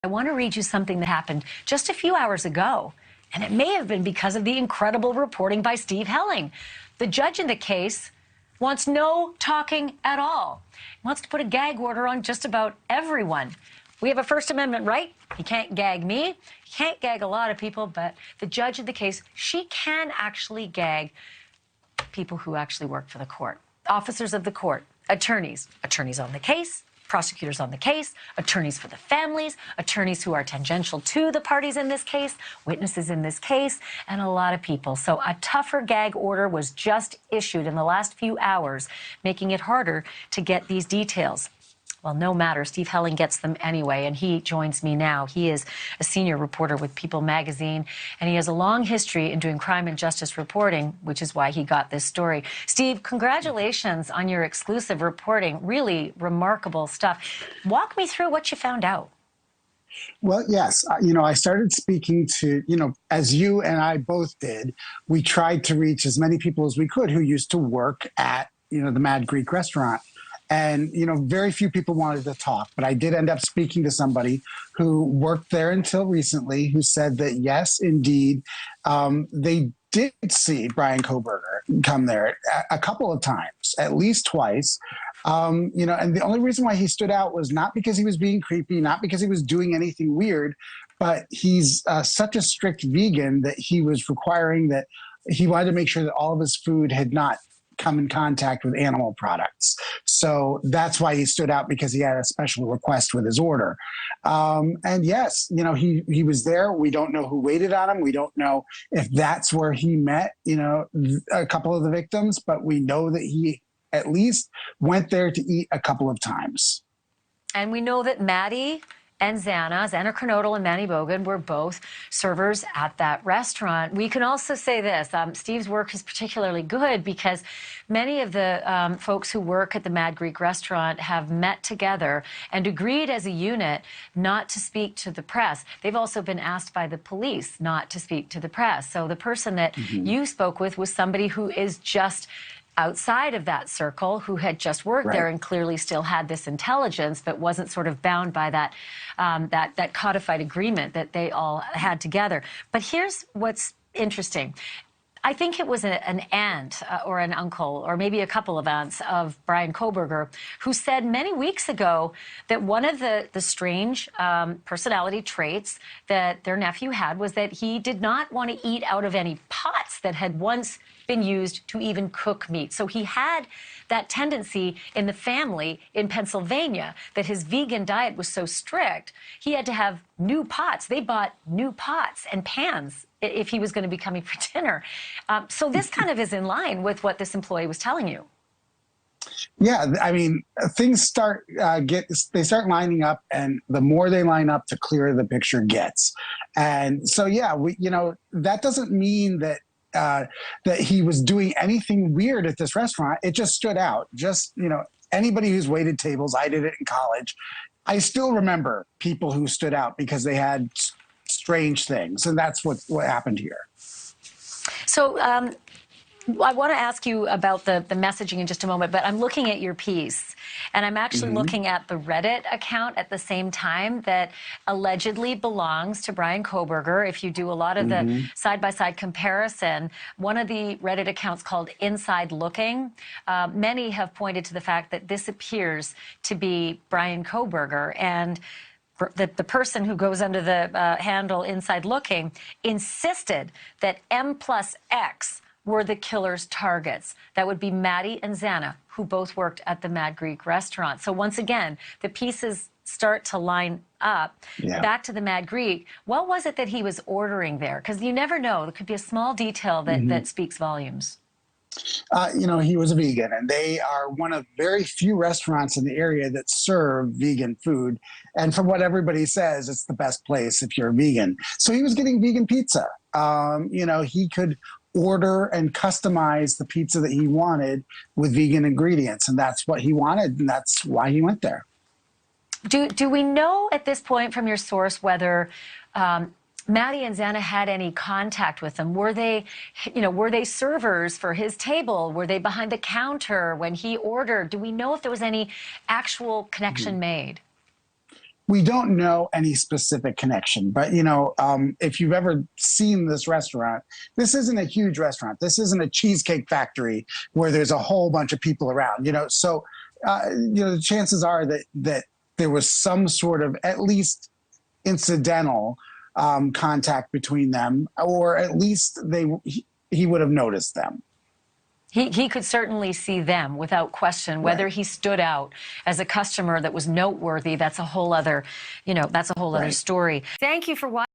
I want to read you something that happened just a few hours ago, and it may have been because of the incredible reporting by Steve Helling. The judge in the case wants no talking at all. He wants to put a gag order on just about everyone. We have a First Amendment right. He can't gag me. He can't gag a lot of people, but the judge in the case, she can actually gag people who actually work for the court, officers of the court, attorneys on the case, prosecutors on the case, attorneys for the families, attorneys who are tangential to the parties in this case, witnesses in this case, and a lot of people. So a tougher gag order was just issued in the last few hours, making it harder to get these details. Well, no matter. Steve Helling gets them anyway, and he joins me now. He is a senior reporter with People magazine, and he has a long history in doing crime and justice reporting, which is why he got this story. Steve, congratulations on your exclusive reporting. Really remarkable stuff. Walk me through what you found out. Well, yes. I started speaking to, as you and I both did, we tried to reach as many people as we could who used to work at, the Mad Greek restaurant. And, very few people wanted to talk, but I did end up speaking to somebody who worked there until recently, who said that, yes, indeed, they did see Bryan Kohberger come there a couple of times, at least twice. And the only reason why he stood out was not because he was being creepy, not because he was doing anything weird, but he's such a strict vegan that he was requiring that he wanted to make sure that all of his food had not come in contact with animal products. So that's why he stood out, because he had a special request with his order. And yes, he was there. We don't know who waited on him. We don't know if that's where he met, a couple of the victims, but we know that he at least went there to eat a couple of times. And we know that Maddie and Xana Kernodle and Mogen were both servers at that restaurant. We can also say this, Steve's work is particularly good because many of the folks who work at the Mad Greek restaurant have met together and agreed as a unit not to speak to the press. They've also been asked by the police not to speak to the press. So the person that you spoke with was somebody who is just outside of that circle, who had just worked there and clearly still had this intelligence, but wasn't sort of bound by that that codified agreement that they all had together. But here's what's interesting. I think it was an aunt or an uncle or maybe a couple of aunts of Bryan Kohberger who said many weeks ago that one of the strange personality traits that their nephew had was that he did not want to eat out of any pots that had once been used to even cook meat. So he had that tendency in the family in Pennsylvania that his vegan diet was so strict, he had to have new pots. They bought new pots and pans if he was going to be coming for dinner. So this kind of is in line with what this employee was telling you. Yeah, I mean, things start lining up, and the more they line up, the clearer the picture gets. And so, yeah, that doesn't mean that that he was doing anything weird at this restaurant. It just stood out. Just, anybody who's waited tables, I did it in college. I still remember people who stood out because they had strange things. And that's what happened here. So I want to ask you about the messaging in just a moment, but I'm looking at your piece, and I'm actually looking at the Reddit account at the same time that allegedly belongs to Bryan Kohberger. If you do a lot of the side-by-side comparison, one of the Reddit accounts called Inside Looking, many have pointed to the fact that this appears to be Bryan Kohberger, and the person who goes under the handle Inside Looking insisted that M+X were the killer's targets. That would be Maddie and Xana, who both worked at the Mad Greek restaurant. So once again, the pieces start to line up. Back to the Mad Greek. What was it that he was ordering there? Because you never know. There could be a small detail that speaks volumes. He was a vegan, and they are one of very few restaurants in the area that serve vegan food. And from what everybody says, it's the best place if you're a vegan. So he was getting vegan pizza. He could order and customize the pizza that he wanted with vegan ingredients, and that's what he wanted, and that's why he went there. Do we know at this point from your source whether Maddie and Xana had any contact with him? Were they servers for his table? Were they behind the counter when he ordered? Do we know if there was any actual connection made? We don't know any specific connection, but if you've ever seen this restaurant, this isn't a huge restaurant. This isn't a cheesecake factory where there's a whole bunch of people around. So the chances are that there was some sort of at least incidental contact between them, or at least he would have noticed them. He could certainly see them without question. Whether he stood out as a customer that was noteworthy, that's a whole other, other story. Thank you for watching.